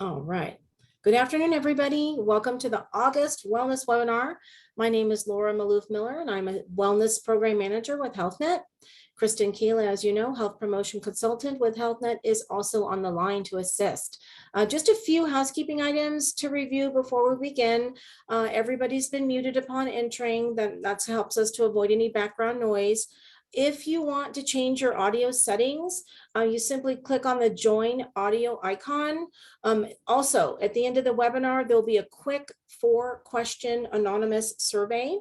All right. Good afternoon, everybody. Welcome to the August Wellness Webinar. My name is Laura Maloof Miller, and I'm a Wellness Program Manager with HealthNet. Kristen Keela, as you know, Health Promotion Consultant with HealthNet, is also on the line to assist. Just a few housekeeping items to review before we begin. Everybody's been muted upon entering. That helps us to avoid any background noise. If you want to change your audio settings, you simply click on the join audio icon. Also, at the end of the webinar, there'll be a quick 4-question anonymous survey.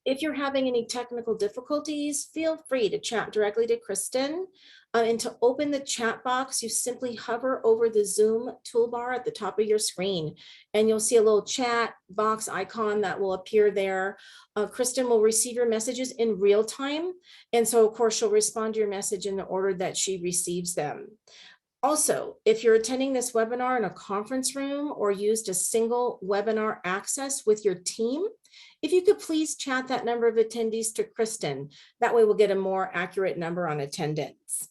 If you're having any technical difficulties, feel free to chat directly to Kristen. And to open the chat box, you simply hover over the Zoom toolbar at the top of your screen, and you'll see a little chat box icon that will appear there. Kristen will receive your messages in real time. And so, of course, she'll respond to your message in the order that she receives them. Also, if you're attending this webinar in a conference room or used a single webinar access with your team, if you could please chat that number of attendees to Kristen. That way we'll get a more accurate number on attendance.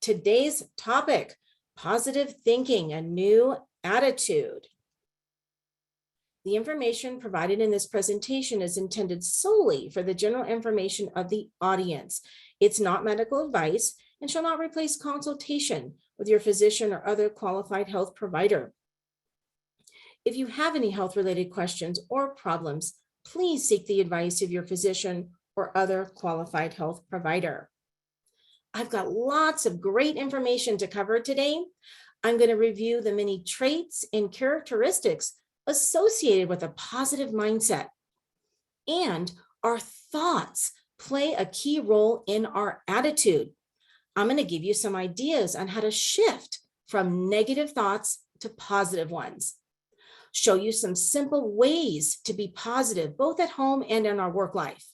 Today's topic, positive thinking, a new attitude. The information provided in this presentation is intended solely for the general information of the audience. It's not medical advice and shall not replace consultation with your physician or other qualified health provider. If you have any health-related questions or problems, please seek the advice of your physician or other qualified health provider. I've got lots of great information to cover today. I'm going to review the many traits and characteristics associated with a positive mindset. And our thoughts play a key role in our attitude. I'm going to give you some ideas on how to shift from negative thoughts to positive ones. Show you some simple ways to be positive, both at home and in our work life.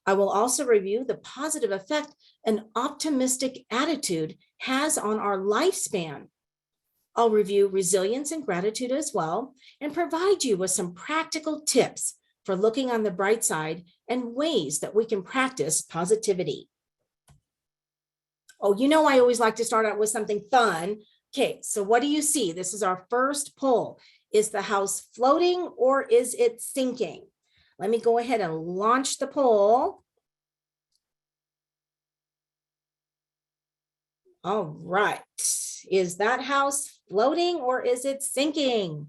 I will also review the positive effect an optimistic attitude has on our lifespan. I'll review resilience and gratitude as well, and provide you with some practical tips for looking on the bright side and ways that we can practice positivity. Oh, you know, I always like to start out with something fun. Okay, so what do you see? This is our first poll. Is the house floating or is it sinking? Let me go ahead and launch the poll. All right. Is that house floating or is it sinking?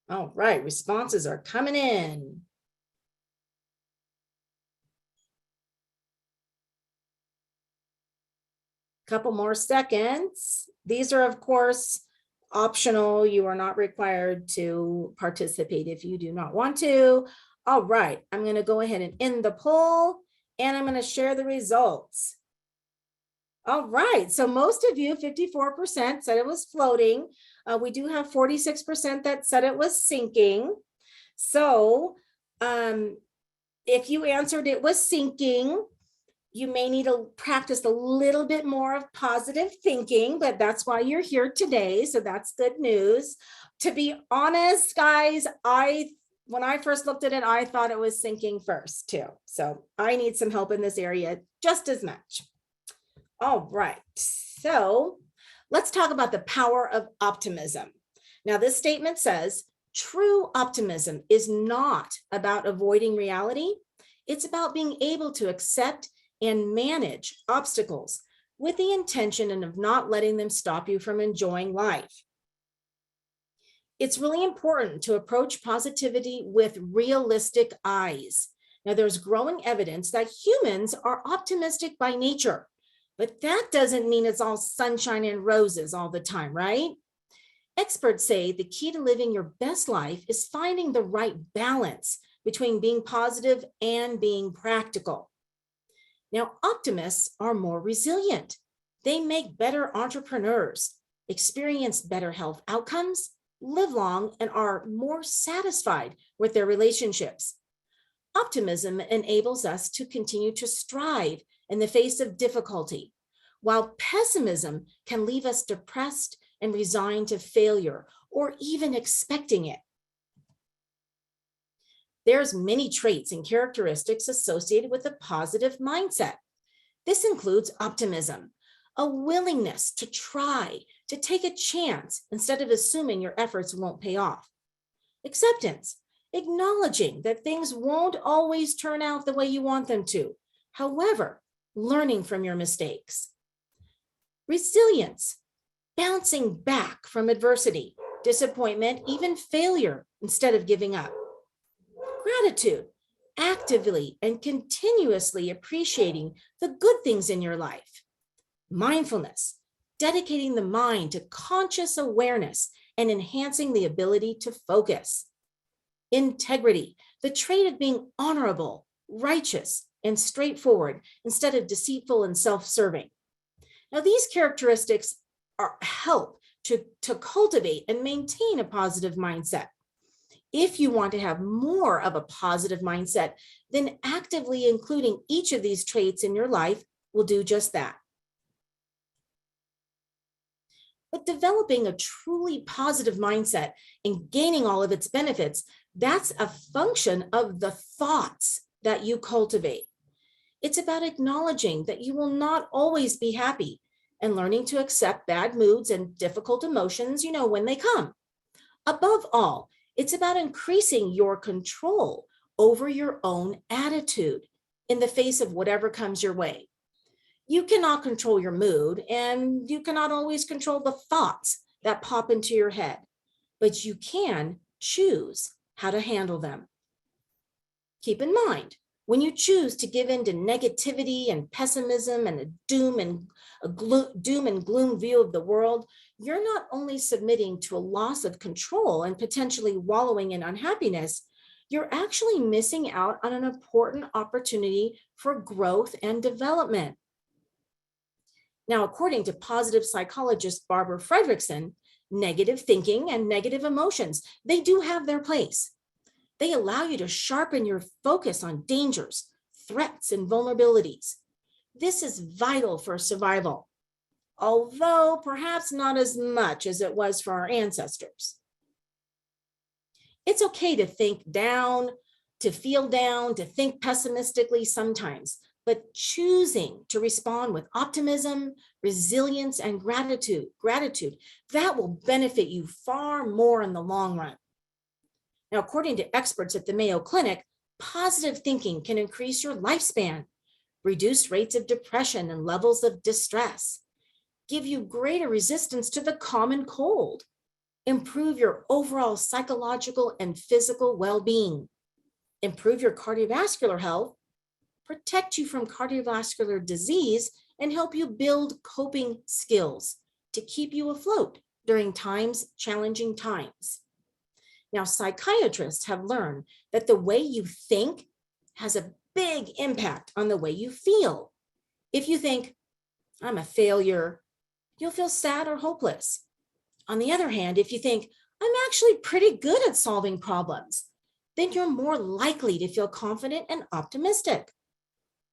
All right. Responses are coming in. Couple more seconds. These are, of course, optional. You are not required to participate if you do not want to. All right, I'm going to go ahead and end the poll, and I'm going to share the results. All right, so most of you, 54%, said it was floating. We do have 46% that said it was sinking. So if you answered it was sinking, you may need to practice a little bit more of positive thinking, but that's why you're here today. So that's good news. To be honest, guys, when I first looked at it, I thought it was sinking first too. So I need some help in this area just as much. All right. So let's talk about the power of optimism. Now, this statement says, true optimism is not about avoiding reality. It's about being able to accept and manage obstacles with the intention of not letting them stop you from enjoying life. It's really important to approach positivity with realistic eyes. Now, there's growing evidence that humans are optimistic by nature, but that doesn't mean it's all sunshine and roses all the time, right? Experts say the key to living your best life is finding the right balance between being positive and being practical. Now, optimists are more resilient. They make better entrepreneurs, experience better health outcomes, live long, and are more satisfied with their relationships. Optimism enables us to continue to strive in the face of difficulty, while pessimism can leave us depressed and resigned to failure or even expecting it. There's many traits and characteristics associated with a positive mindset. This includes optimism, a willingness to try, to take a chance instead of assuming your efforts won't pay off. Acceptance, acknowledging that things won't always turn out the way you want them to. However, learning from your mistakes. Resilience, bouncing back from adversity, disappointment, even failure instead of giving up. Gratitude, actively and continuously appreciating the good things in your life. Mindfulness, dedicating the mind to conscious awareness and enhancing the ability to focus. Integrity, the trait of being honorable, righteous, and straightforward instead of deceitful and self-serving. Now, these characteristics help to cultivate and maintain a positive mindset. If you want to have more of a positive mindset, then actively including each of these traits in your life will do just that. But developing a truly positive mindset and gaining all of its benefits, that's a function of the thoughts that you cultivate. It's about acknowledging that you will not always be happy and learning to accept bad moods and difficult emotions, when they come. Above all, it's about increasing your control over your own attitude in the face of whatever comes your way. You cannot control your mood, and you cannot always control the thoughts that pop into your head, but you can choose how to handle them. Keep in mind, when you choose to give in to negativity and pessimism and a doom and gloom view of the world, you're not only submitting to a loss of control and potentially wallowing in unhappiness, you're actually missing out on an important opportunity for growth and development. Now, according to positive psychologist Barbara Fredrickson, negative thinking and negative emotions, they do have their place. They allow you to sharpen your focus on dangers, threats, and vulnerabilities. This is vital for survival, although perhaps not as much as it was for our ancestors. It's okay to think down, to feel down, to think pessimistically sometimes, but choosing to respond with optimism, resilience, and gratitude, that will benefit you far more in the long run. Now, according to experts at the Mayo Clinic, positive thinking can increase your lifespan, reduce rates of depression and levels of distress, give you greater resistance to the common cold, improve your overall psychological and physical well-being, improve your cardiovascular health, protect you from cardiovascular disease, and help you build coping skills to keep you afloat during challenging times. Now, psychiatrists have learned that the way you think has a big impact on the way you feel. If you think, I'm a failure, you'll feel sad or hopeless. On the other hand, if you think, I'm actually pretty good at solving problems, then you're more likely to feel confident and optimistic.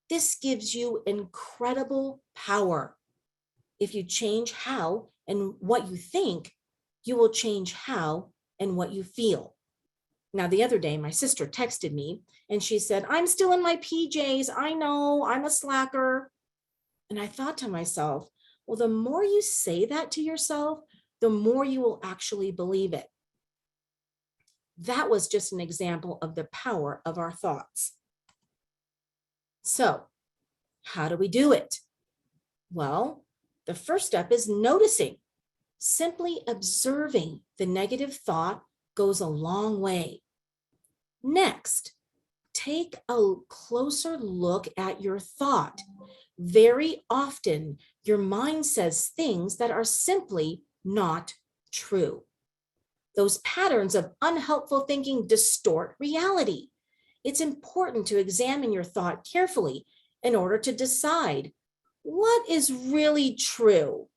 This gives you incredible power. If you change how and what you think, you will change how and what you feel. Now, the other day, my sister texted me and she said, I'm still in my PJs. I know, I'm a slacker. And I thought to myself, well, the more you say that to yourself, the more you will actually believe it. That was just an example of the power of our thoughts. So, how do we do it? Well, the first step is noticing. Simply observing the negative thought goes a long way. Next, take a closer look at your thought. Very often, your mind says things that are simply not true. Those patterns of unhelpful thinking distort reality. It's important to examine your thought carefully in order to decide what is really true,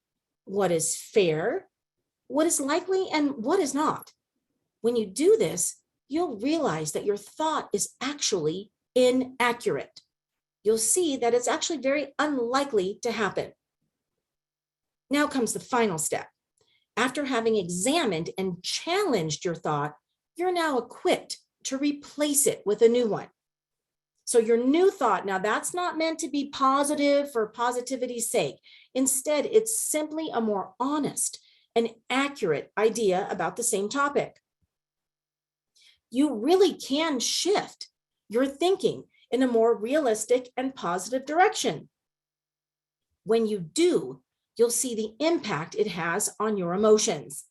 what is fair, what is likely, and what is not. When you do this, you'll realize that your thought is actually inaccurate. You'll see that it's actually very unlikely to happen. Now comes the final step. After having examined and challenged your thought, you're now equipped to replace it with a new one. So your new thought, now that's not meant to be positive for positivity's sake. Instead, it's simply a more honest and accurate idea about the same topic. You really can shift your thinking in a more realistic and positive direction. When you do, you'll see the impact it has on your emotions.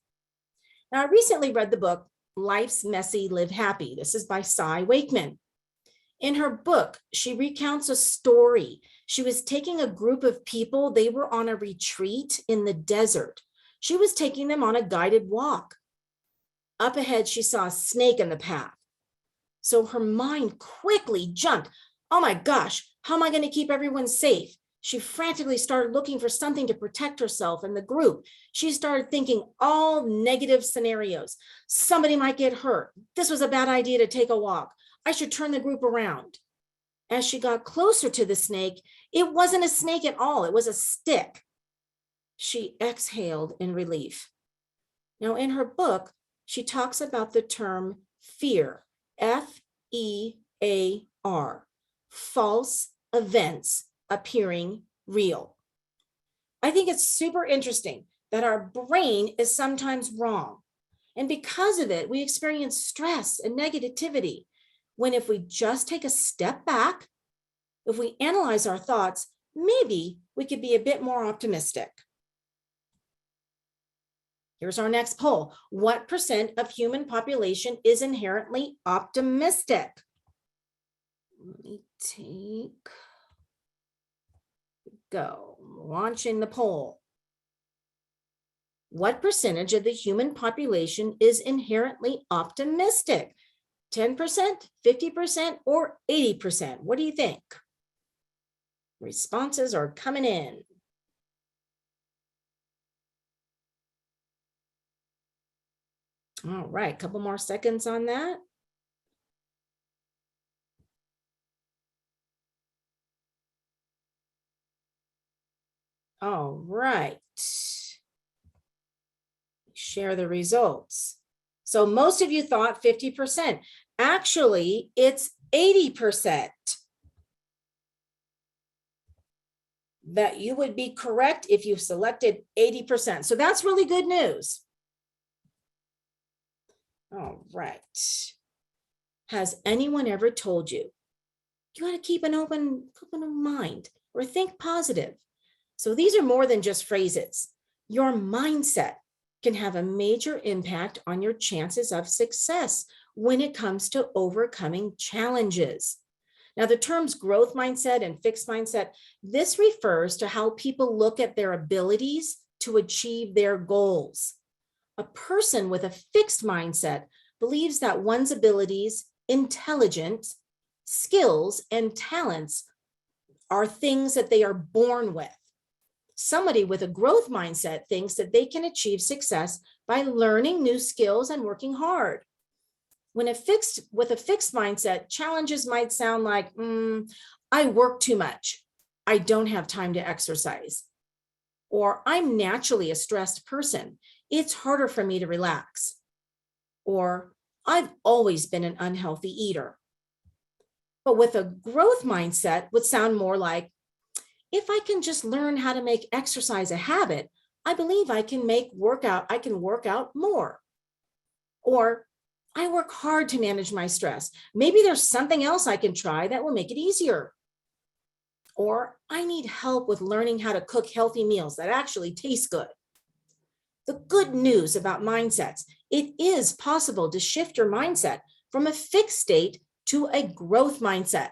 Now, I recently read the book, Life's Messy, Live Happy. This is by Cy Wakeman. In her book, she recounts a story. She was taking a group of people. They were on a retreat in the desert. She was taking them on a guided walk. Up ahead, she saw a snake in the path. So her mind quickly jumped. Oh my gosh, how am I going to keep everyone safe? She frantically started looking for something to protect herself and the group. She started thinking all negative scenarios. Somebody might get hurt. This was a bad idea to take a walk. I should turn the group around. As she got closer to the snake, it wasn't a snake at all. It was a stick. She exhaled in relief. Now, in her book, she talks about the term fear, F-E-A-R, false events appearing real. I think it's super interesting that our brain is sometimes wrong. And because of it, we experience stress and negativity. When if we just take a step back, if we analyze our thoughts, maybe we could be a bit more optimistic. Here's our next poll. What percent of human population is inherently optimistic? Let me go. Launching the poll. What percentage of the human population is inherently optimistic? 10%, 50%, or 80%? What do you think? Responses are coming in. All right, a couple more seconds on that. All right. Share the results. So most of you thought 50%. Actually, it's 80%. That you would be correct if you selected 80%. So that's really good news. All right. Has anyone ever told you, you got to keep an open mind or think positive? So these are more than just phrases. Your mindset can have a major impact on your chances of success when it comes to overcoming challenges. Now, the terms growth mindset and fixed mindset, this refers to how people look at their abilities to achieve their goals. A person with a fixed mindset believes that one's abilities, intelligence, skills, and talents are things that they are born with. Somebody with a growth mindset thinks that they can achieve success by learning new skills and working hard. With a fixed mindset, challenges might sound like, I work too much. I don't have time to exercise. Or I'm naturally a stressed person. It's harder for me to relax. Or I've always been an unhealthy eater. But with a growth mindset would sound more like, if I can just learn how to make exercise a habit, I believe I can work out more. Or I work hard to manage my stress. Maybe there's something else I can try that will make it easier. Or I need help with learning how to cook healthy meals that actually taste good. The good news about mindsets, it is possible to shift your mindset from a fixed state to a growth mindset.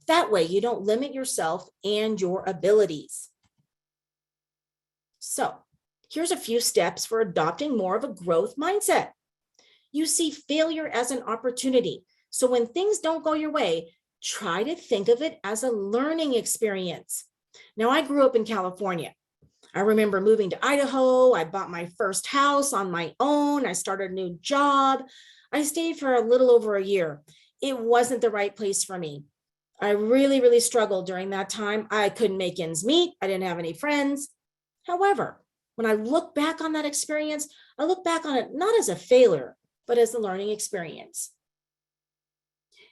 That way you don't limit yourself and your abilities. So here's a few steps for adopting more of a growth mindset. You see failure as an opportunity. So when things don't go your way, try to think of it as a learning experience. Now, I grew up in California. I remember moving to Idaho. I bought my first house on my own. I started a new job. I stayed for a little over a year. It wasn't the right place for me. I really, really struggled during that time. I couldn't make ends meet. I didn't have any friends. However, when I look back on that experience, I look back on it not as a failure, but as a learning experience.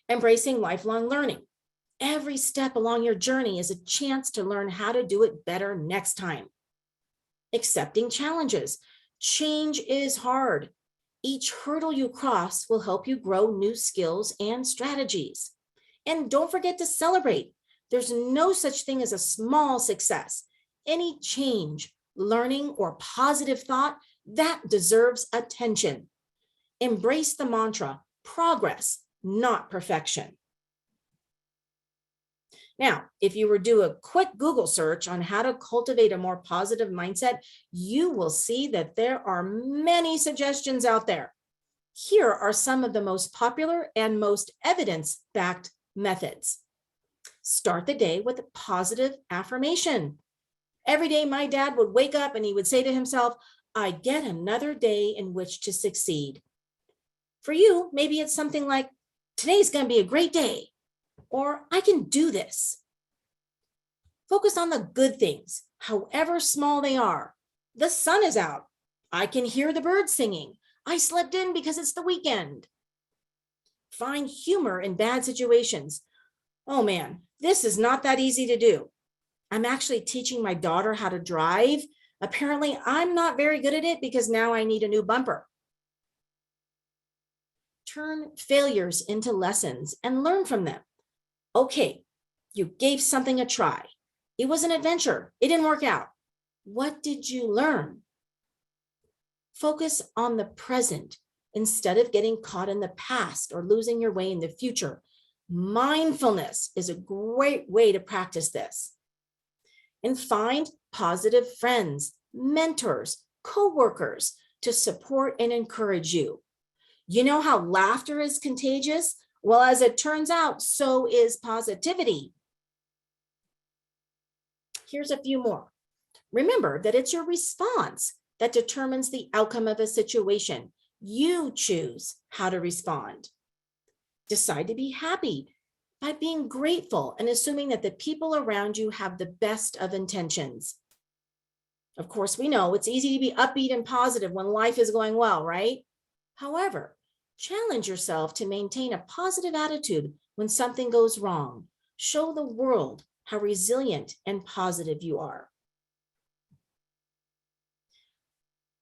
Embracing lifelong learning. Every step along your journey is a chance to learn how to do it better next time. Accepting challenges. Change is hard. Each hurdle you cross will help you grow new skills and strategies. And don't forget to celebrate. There's no such thing as a small success. Any change, learning, or positive thought, that deserves attention. Embrace the mantra, progress, not perfection. Now, if you were to do a quick Google search on how to cultivate a more positive mindset, you will see that there are many suggestions out there. Here are some of the most popular and most evidence-backed methods. Start the day with a positive affirmation. Every day, my dad would wake up and he would say to himself, I get another day in which to succeed. For you, maybe it's something like, today's going to be a great day, or I can do this. Focus on the good things, however small they are. The sun is out. I can hear the birds singing. I slept in because it's the weekend. Find humor in bad situations. Oh man, this is not that easy to do. I'm actually teaching my daughter how to drive. Apparently, I'm not very good at it because now I need a new bumper. Turn failures into lessons and learn from them. Okay, you gave something a try. It was an adventure. It didn't work out. What did you learn? Focus on the present instead of getting caught in the past or losing your way in the future. Mindfulness is a great way to practice this. And find positive friends, mentors, coworkers to support and encourage you. You know how laughter is contagious? Well, as it turns out, so is positivity. Here's a few more. Remember that it's your response that determines the outcome of a situation. You choose how to respond. Decide to be happy by being grateful and assuming that the people around you have the best of intentions. Of course, we know it's easy to be upbeat and positive when life is going well, right? However, challenge yourself to maintain a positive attitude when something goes wrong. Show the world how resilient and positive you are.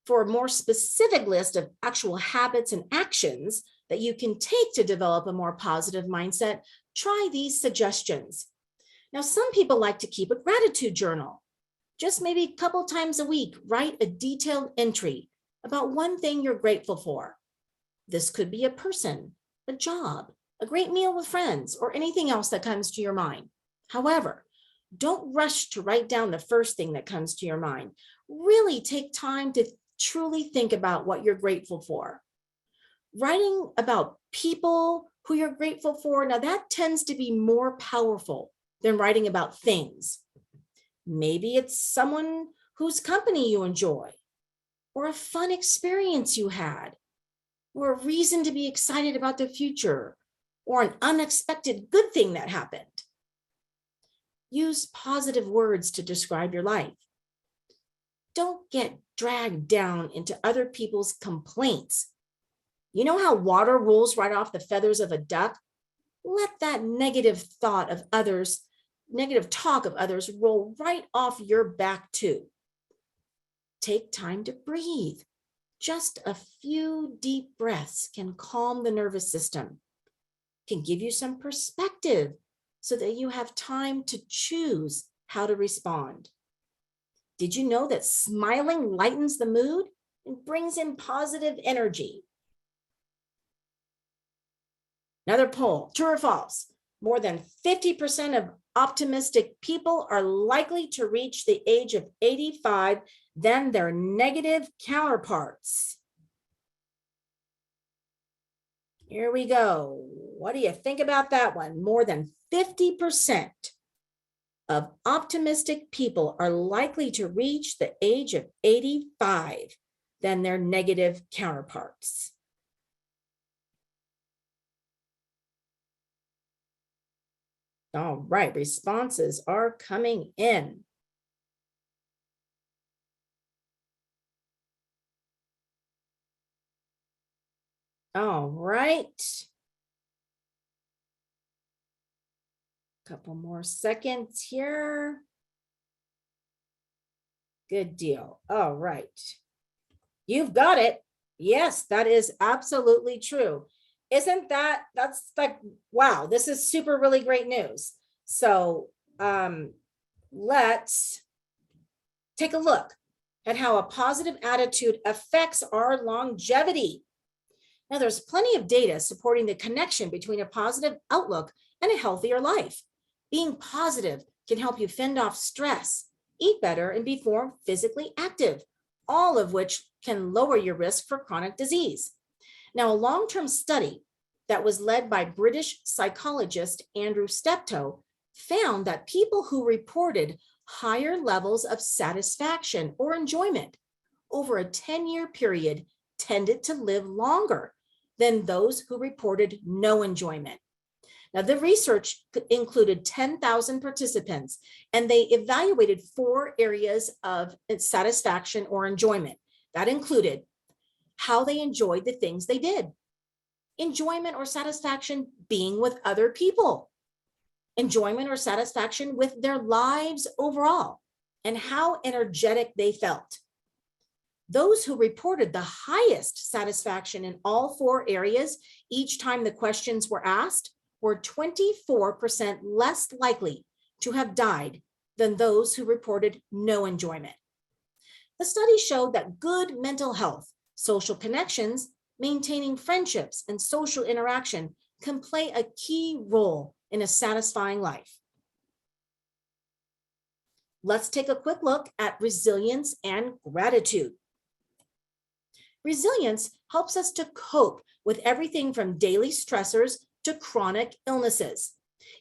For a more specific list of actual habits and actions that you can take to develop a more positive mindset, try these suggestions. Now, some people like to keep a gratitude journal. Just maybe a couple times a week, write a detailed entry about one thing you're grateful for. This could be a person, a job, a great meal with friends, or anything else that comes to your mind. However, don't rush to write down the first thing that comes to your mind. Really take time to truly think about what you're grateful for. Writing about people who you're grateful for, now that tends to be more powerful than writing about things. Maybe it's someone whose company you enjoy, or a fun experience you had, or a reason to be excited about the future, or an unexpected good thing that happened. Use positive words to describe your life. Don't get dragged down into other people's complaints. You know how water rolls right off the feathers of a duck? Let that negative talk of others roll right off your back too. Take time to breathe. Just a few deep breaths can calm the nervous system, can give you some perspective so that you have time to choose how to respond. Did you know that smiling lightens the mood and brings in positive energy? Another poll, true or false? More than 50% of optimistic people are likely to reach the age of 85 than their negative counterparts. Here we go. What do you think about that one? More than 50% of optimistic people are likely to reach the age of 85 than their negative counterparts. All right, responses are coming in. All right. Couple more seconds here. Good deal. All right. You've got it. Yes, that is absolutely true. That's like, wow, this is super really great news. So let's take a look at how a positive attitude affects our longevity. Now, there's plenty of data supporting the connection between a positive outlook and a healthier life. Being positive can help you fend off stress, eat better, and be more physically active, all of which can lower your risk for chronic disease. Now, a long-term study that was led by British psychologist Andrew Steptoe found that people who reported higher levels of satisfaction or enjoyment over a 10-year period tended to live longer than those who reported no enjoyment. Now, the research included 10,000 participants, and they evaluated 4 areas of satisfaction or enjoyment. That included how they enjoyed the things they did, enjoyment or satisfaction being with other people, enjoyment or satisfaction with their lives overall, and how energetic they felt. Those who reported the highest satisfaction in all 4 areas each time the questions were asked were 24% less likely to have died than those who reported no enjoyment. The study showed that good mental health, social connections, maintaining friendships, and social interaction can play a key role in a satisfying life. Let's take a quick look at resilience and gratitude. Resilience helps us to cope with everything from daily stressors to chronic illnesses.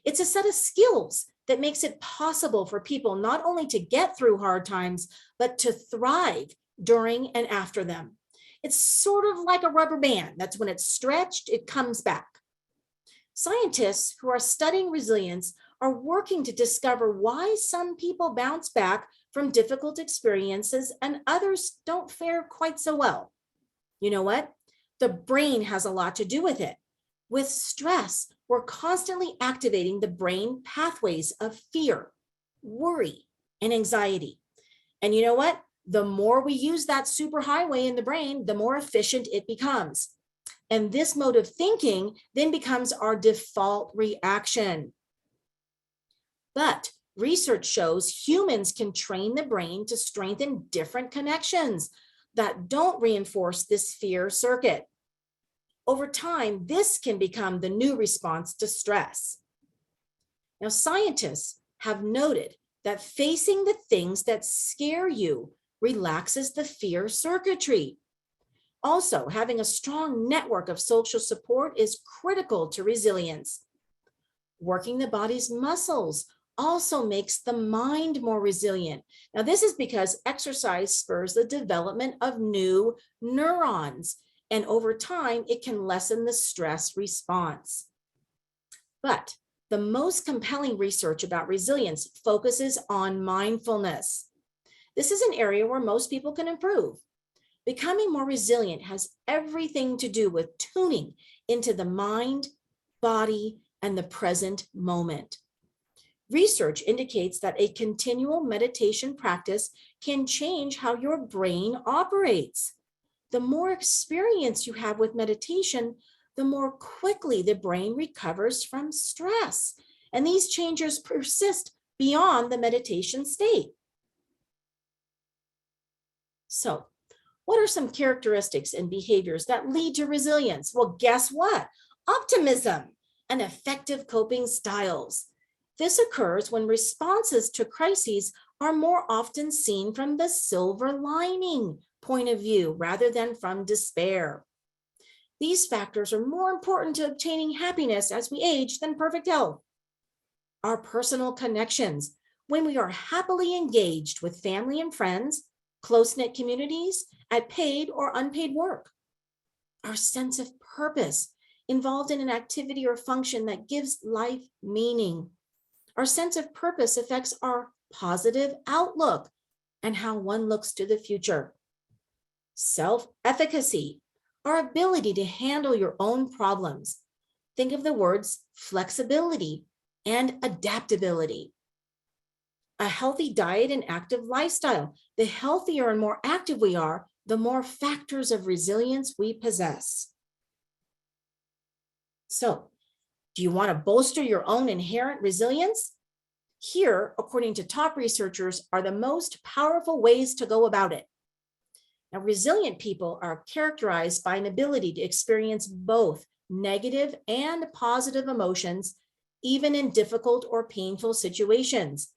It's a set of skills that makes it possible for people not only to get through hard times, but to thrive during and after them. It's sort of like a rubber band. That's when it's stretched, it comes back. Scientists who are studying resilience are working to discover why some people bounce back from difficult experiences and others don't fare quite so well. You know what? The brain has a lot to do with it. With stress, we're constantly activating the brain pathways of fear, worry, and anxiety. And you know what? The more we use that superhighway in the brain, the more efficient it becomes. And this mode of thinking then becomes our default reaction. But research shows humans can train the brain to strengthen different connections that don't reinforce this fear circuit. Over time, this can become the new response to stress. Now, scientists have noted that facing the things that scare you relaxes the fear circuitry. Also, having a strong network of social support is critical to resilience. Working the body's muscles also makes the mind more resilient. Now, this is because exercise spurs the development of new neurons, and over time, it can lessen the stress response. But the most compelling research about resilience focuses on mindfulness. This is an area where most people can improve. Becoming more resilient has everything to do with tuning into the mind, body, and the present moment. Research indicates that a continual meditation practice can change how your brain operates. The more experience you have with meditation, the more quickly the brain recovers from stress. And these changes persist beyond the meditation state. So, what are some characteristics and behaviors that lead to resilience? Well, guess what? Optimism and effective coping styles. This occurs when responses to crises are more often seen from the silver lining point of view rather than from despair. These factors are more important to obtaining happiness as we age than perfect health. Our personal connections, when we are happily engaged with family and friends, close-knit communities, at paid or unpaid work. Our sense of purpose, involved in an activity or function that gives life meaning. Our sense of purpose affects our positive outlook and how one looks to the future. Self-efficacy, our ability to handle your own problems. Think of the words flexibility, and adaptability. A healthy diet and active lifestyle. The healthier and more active we are, the more factors of resilience we possess. So, do you want to bolster your own inherent resilience? Here, according to top researchers, are the most powerful ways to go about it. Now, resilient people are characterized by an ability to experience both negative and positive emotions, even in difficult or painful situations.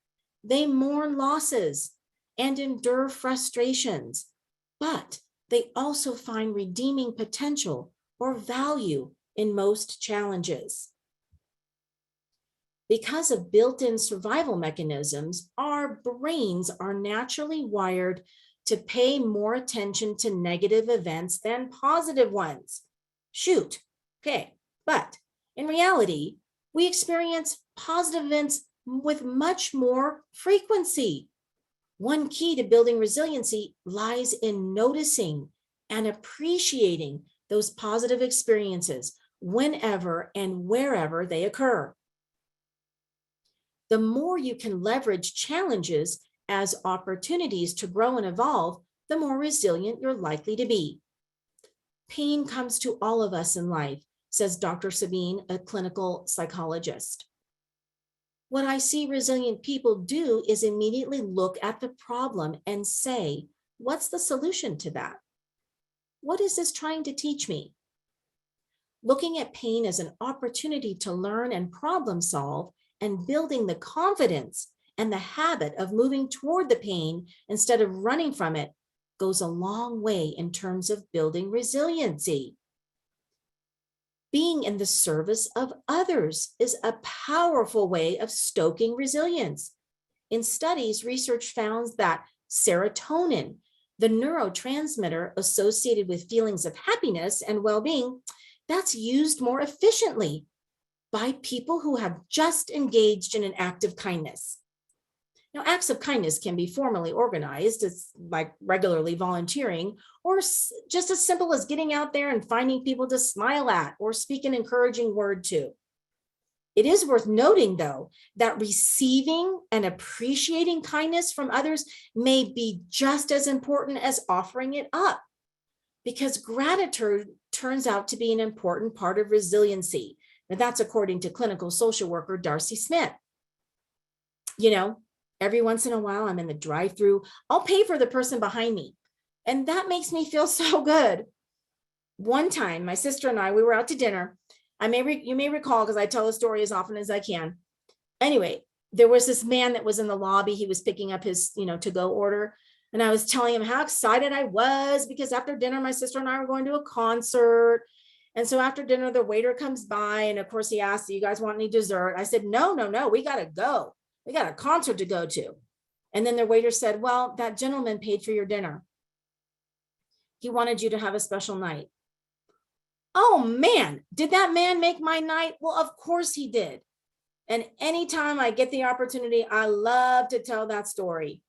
They mourn losses and endure frustrations, but they also find redeeming potential or value in most challenges. Because of built-in survival mechanisms, our brains are naturally wired to pay more attention to negative events than positive ones. Shoot, okay, but in reality, we experience positive events with much more frequency. One key to building resiliency lies in noticing and appreciating those positive experiences whenever and wherever they occur. The more you can leverage challenges as opportunities to grow and evolve, the more resilient you're likely to be. Pain comes to all of us in life, says Dr. Sabine, a clinical psychologist. What I see resilient people do is immediately look at the problem and say, what's the solution to that? What is this trying to teach me? Looking at pain as an opportunity to learn and problem solve, and building the confidence and the habit of moving toward the pain instead of running from it goes a long way in terms of building resiliency. Being in the service of others is a powerful way of stoking resilience. In studies, research found that serotonin, the neurotransmitter associated with feelings of happiness and well-being, that's used more efficiently by people who have just engaged in an act of kindness. Now, acts of kindness can be formally organized, it's like regularly volunteering, or just as simple as getting out there and finding people to smile at or speak an encouraging word to. It is worth noting, though, that receiving and appreciating kindness from others may be just as important as offering it up, because gratitude turns out to be an important part of resiliency. Now, that's according to clinical social worker Darcy Smith. You know, every once in a while, I'm in the drive-through, I'll pay for the person behind me, and that makes me feel so good. One time, my sister and I, we were out to dinner. You may recall, because I tell the story as often as I can. Anyway, there was this man that was in the lobby. He was picking up his, to-go order. And I was telling him how excited I was because after dinner, my sister and I were going to a concert. And so after dinner, the waiter comes by. And of course, he asked, do you guys want any dessert? I said, no, we got to go. We got a concert to go to. And then the waiter said, well, that gentleman paid for your dinner. He wanted you to have a special night. Oh man, did that man make my night? Well, of course he did. And anytime I get the opportunity, I love to tell that story.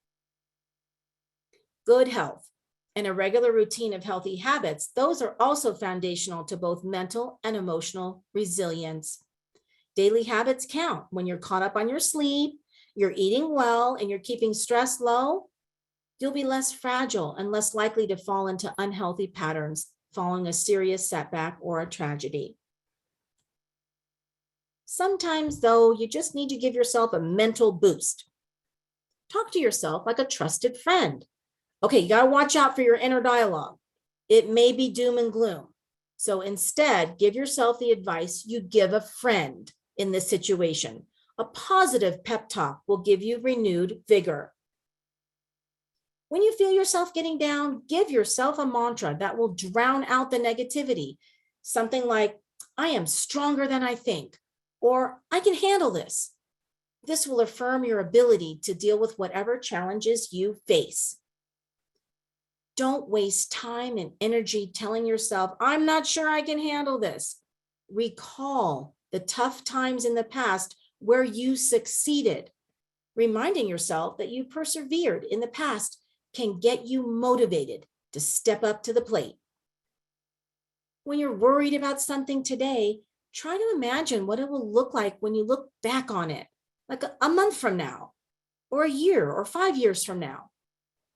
Good health and a regular routine of healthy habits, those are also foundational to both mental and emotional resilience. Daily habits count. When you're caught up on your sleep, you're eating well, and you're keeping stress low, you'll be less fragile and less likely to fall into unhealthy patterns following a serious setback or a tragedy. Sometimes, though, you just need to give yourself a mental boost. Talk to yourself like a trusted friend. Okay, you got to watch out for your inner dialogue. It may be doom and gloom. So instead, give yourself the advice you give a friend in this situation. A positive pep talk will give you renewed vigor. When you feel yourself getting down, give yourself a mantra that will drown out the negativity. Something like, I am stronger than I think, or I can handle this. This will affirm your ability to deal with whatever challenges you face. Don't waste time and energy telling yourself, I'm not sure I can handle this. Recall the tough times in the past where you succeeded. Reminding yourself that you persevered in the past can get you motivated to step up to the plate. When you're worried about something today, Try to imagine what it will look like when you look back on it, like a month from now, or a year, or 5 years from now.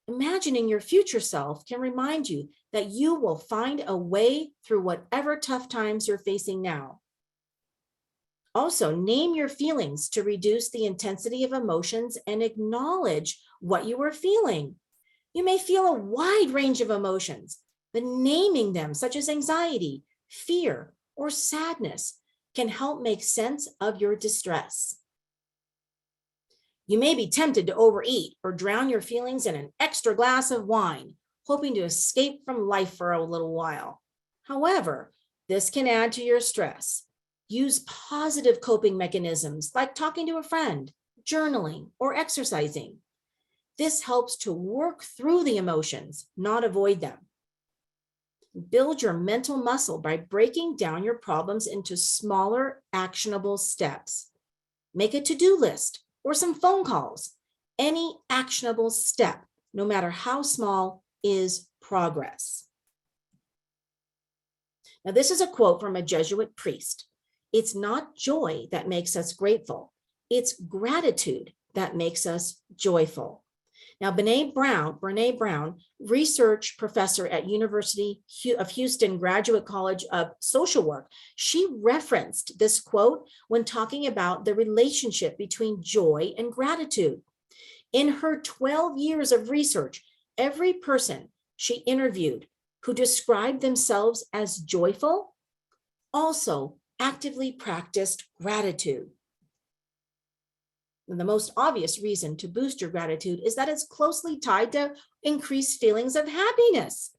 Imagining your future self can remind you that you will find a way through whatever tough times you're facing now. Also, name your feelings to reduce the intensity of emotions and acknowledge what you are feeling. You may feel a wide range of emotions, but naming them, such as anxiety, fear, or sadness, can help make sense of your distress. You may be tempted to overeat or drown your feelings in an extra glass of wine, hoping to escape from life for a little while. However, this can add to your stress. Use positive coping mechanisms like talking to a friend, journaling, or exercising. This helps to work through the emotions, not avoid them. Build your mental muscle by breaking down your problems into smaller, actionable steps. Make a to-do list or some phone calls. Any actionable step, no matter how small, is progress. Now, this is a quote from a Jesuit priest. It's not joy that makes us grateful. It's gratitude that makes us joyful. Now, Brene Brown, research professor at University of Houston Graduate College of Social Work, she referenced this quote when talking about the relationship between joy and gratitude. In her 12 years of research, every person she interviewed who described themselves as joyful also actively practiced gratitude. And the most obvious reason to boost your gratitude is that it's closely tied to increased feelings of happiness.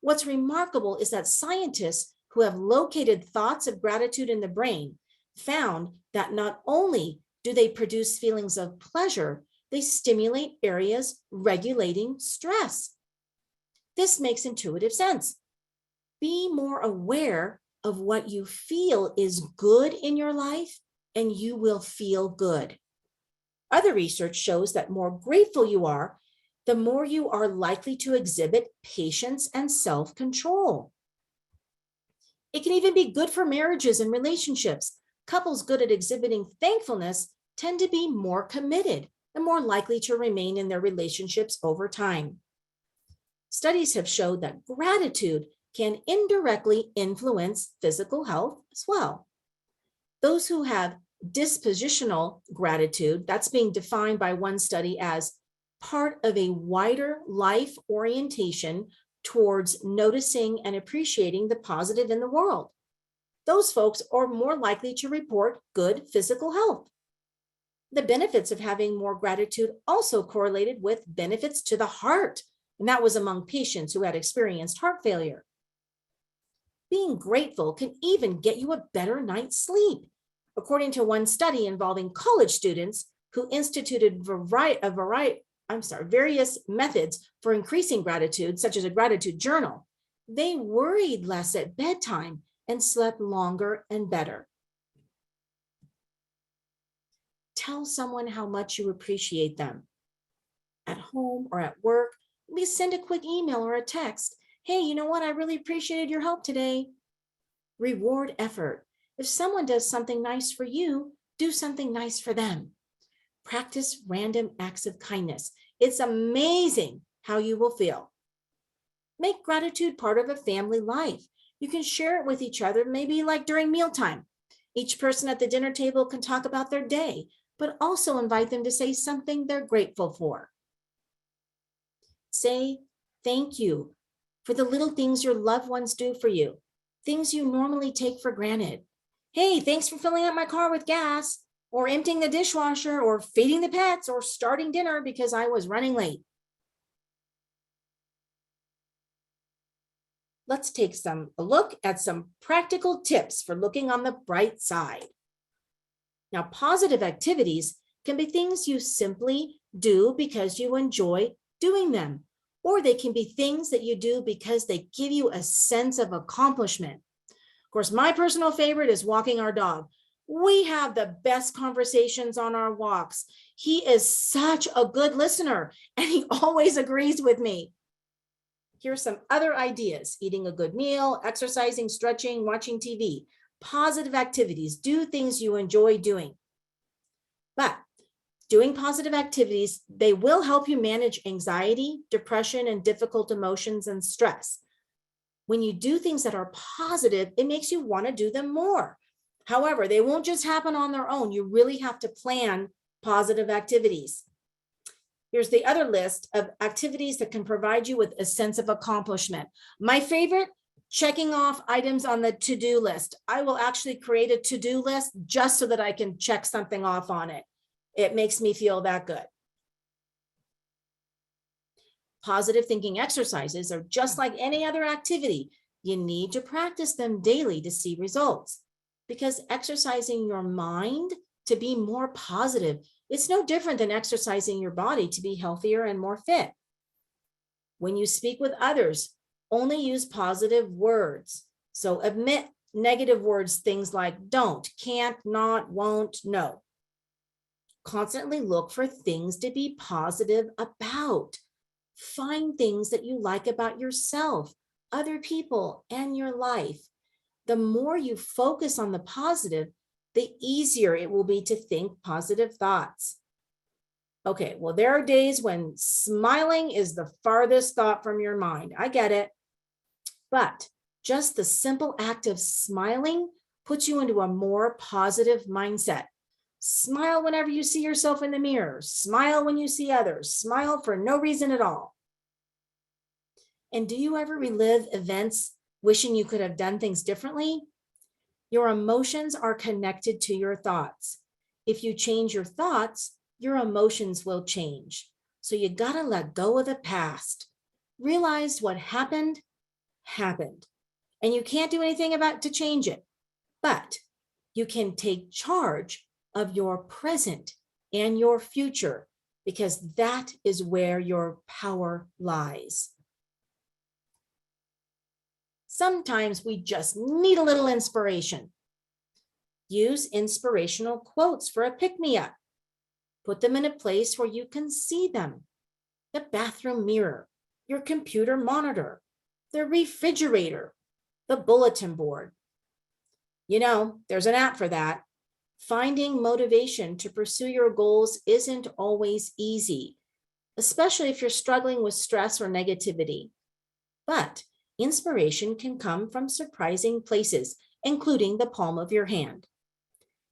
What's remarkable is that scientists who have located thoughts of gratitude in the brain found that not only do they produce feelings of pleasure, they stimulate areas regulating stress. This makes intuitive sense. Be more aware of what you feel is good in your life, and you will feel good. Other research shows that more grateful you are, the more you are likely to exhibit patience and self-control. It can even be good for marriages and relationships. Couples good at exhibiting thankfulness tend to be more committed and more likely to remain in their relationships over time. Studies have showed that gratitude can indirectly influence physical health as well. Those who have dispositional gratitude, that's being defined by one study as part of a wider life orientation towards noticing and appreciating the positive in the world. Those folks are more likely to report good physical health. The benefits of having more gratitude also correlated with benefits to the heart, and that was among patients who had experienced heart failure. Being grateful can even get you a better night's sleep. According to one study involving college students who instituted various methods for increasing gratitude, such as a gratitude journal, they worried less at bedtime and slept longer and better. Tell someone how much you appreciate them. At home or at work, maybe send a quick email or a text. Hey, you know what? I really appreciated your help today. Reward effort. If someone does something nice for you, do something nice for them. Practice random acts of kindness. It's amazing how you will feel. Make gratitude part of a family life. You can share it with each other, maybe like during mealtime. Each person at the dinner table can talk about their day, but also invite them to say something they're grateful for. Say thank you for the little things your loved ones do for you, things you normally take for granted. Hey, thanks for filling up my car with gas, or emptying the dishwasher, or feeding the pets, or starting dinner because I was running late. Let's take a look at some practical tips for looking on the bright side. Now, positive activities can be things you simply do because you enjoy doing them, or they can be things that you do because they give you a sense of accomplishment. Of course, my personal favorite is walking our dog. We have the best conversations on our walks. He is such a good listener, and he always agrees with me. Here's some other ideas: eating a good meal, exercising, stretching, watching TV. positive activities, do things you enjoy doing. But doing positive activities, they will help you manage anxiety, depression, and difficult emotions and stress. When you do things that are positive, it makes you want to do them more. However, they won't just happen on their own. You really have to plan positive activities. Here's the other list of activities that can provide you with a sense of accomplishment. My favorite, checking off items on the to-do list. I will actually create a to-do list just so that I can check something off on it. It makes me feel that good. Positive thinking exercises are just like any other activity. You need to practice them daily to see results, because exercising your mind to be more positive, it's no different than exercising your body to be healthier and more fit. When you speak with others, only use positive words. So omit negative words, things like don't, can't, not, won't, no. Constantly look for things to be positive about. Find things that you like about yourself, other people, and your life. The more you focus on the positive, the easier it will be to think positive thoughts. Okay, well, there are days when smiling is the farthest thought from your mind. I get it. But just the simple act of smiling puts you into a more positive mindset. Smile whenever you see yourself in the mirror. Smile when you see others. Smile for no reason at all. And do you ever relive events wishing you could have done things differently? Your emotions are connected to your thoughts. If you change your thoughts, your emotions will change. So you gotta let go of the past. Realize what happened, happened. And you can't do anything about to change it. But you can take charge of your present and your future, because that is where your power lies. Sometimes we just need a little inspiration. Use inspirational quotes for a pick-me-up. Put them in a place where you can see them. The bathroom mirror, your computer monitor, the refrigerator, the bulletin board. You know, there's an app for that. Finding motivation to pursue your goals isn't always easy, especially if you're struggling with stress or negativity. But inspiration can come from surprising places, including the palm of your hand.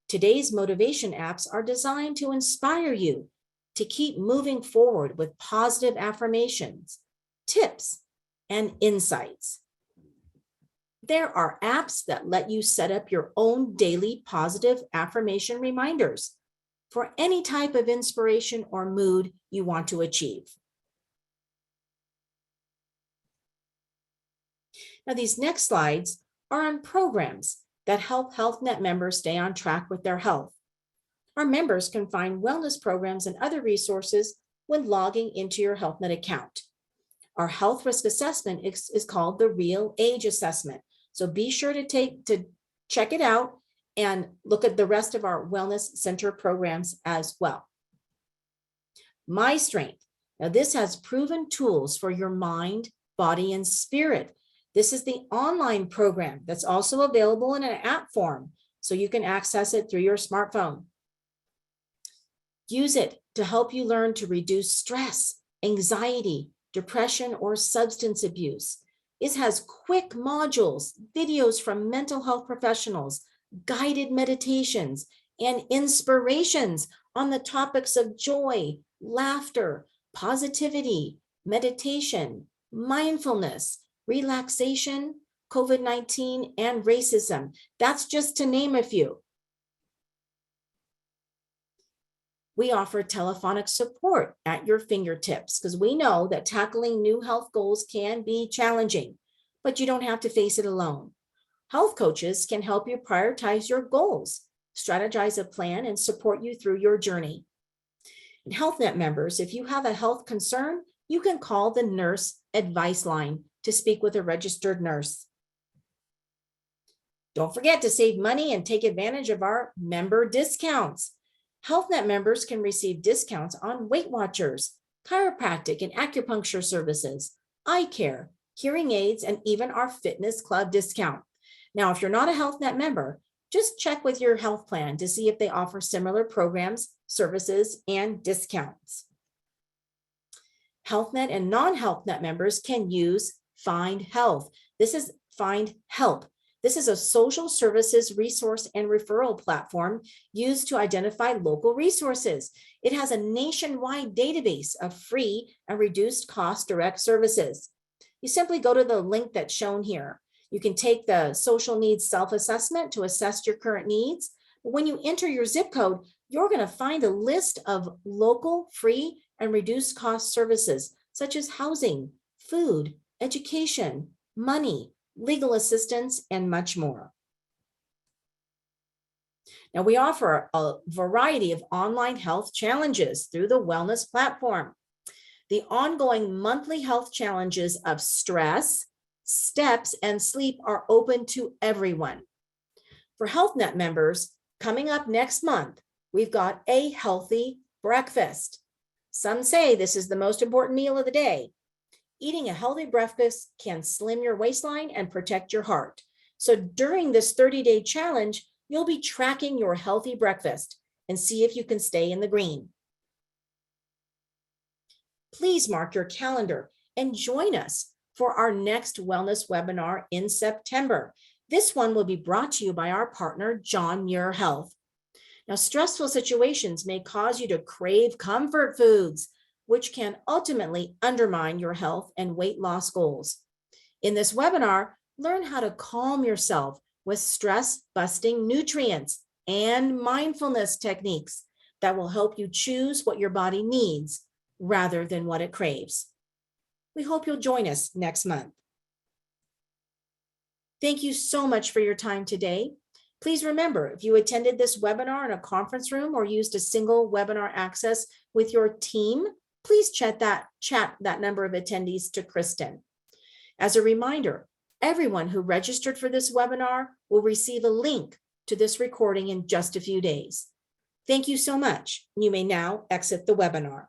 Today's motivation apps are designed to inspire you to keep moving forward with positive affirmations, tips, and insights. There are apps that let you set up your own daily positive affirmation reminders for any type of inspiration or mood you want to achieve. Now, these next slides are on programs that help HealthNet members stay on track with their health. Our members can find wellness programs and other resources when logging into your HealthNet account. Our health risk assessment is called the Real Age Assessment. So be sure to check it out and look at the rest of our Wellness Center programs as well. My Strength. Now, this has proven tools for your mind, body, and spirit. This is the online program that's also available in an app form, so you can access it through your smartphone. Use it to help you learn to reduce stress, anxiety, depression, or substance abuse. It has quick modules, videos from mental health professionals, guided meditations, and inspirations on the topics of joy, laughter, positivity, meditation, mindfulness, relaxation, COVID-19, and racism. That's just to name a few. We offer telephonic support at your fingertips, because we know that tackling new health goals can be challenging, but you don't have to face it alone. Health coaches can help you prioritize your goals, strategize a plan, and support you through your journey. And HealthNet members, if you have a health concern, you can call the Nurse Advice Line to speak with a registered nurse. Don't forget to save money and take advantage of our member discounts. HealthNet members can receive discounts on Weight Watchers, chiropractic and acupuncture services, eye care, hearing aids, and even our fitness club discount. Now, if you're not a HealthNet member, just check with your health plan to see if they offer similar programs, services, and discounts. HealthNet and non-HealthNet members can use Find Health. This is Find Help. This is a social services resource and referral platform used to identify local resources. It has a nationwide database of free and reduced cost direct services. You simply go to the link that's shown here. You can take the social needs self-assessment to assess your current needs. But when you enter your zip code, you're going to find a list of local free and reduced cost services, such as housing, food, education, money, legal assistance, and much more. Now, we offer a variety of online health challenges through the wellness platform. The ongoing monthly health challenges of stress, steps, and sleep are open to everyone. For HealthNet members, coming up next month, we've got a healthy breakfast. Some say this is the most important meal of the day. Eating a healthy breakfast can slim your waistline and protect your heart. So during this 30-day challenge, you'll be tracking your healthy breakfast and see if you can stay in the green. Please mark your calendar and join us for our next wellness webinar in September. This one will be brought to you by our partner, John Muir Health. Now, stressful situations may cause you to crave comfort foods, which can ultimately undermine your health and weight loss goals. In this webinar, learn how to calm yourself with stress-busting nutrients and mindfulness techniques that will help you choose what your body needs rather than what it craves. We hope you'll join us next month. Thank you so much for your time today. Please remember, if you attended this webinar in a conference room or used a single webinar access with your team, please chat that number of attendees to Kristen. As a reminder, everyone who registered for this webinar will receive a link to this recording in just a few days. Thank you so much. You may now exit the webinar.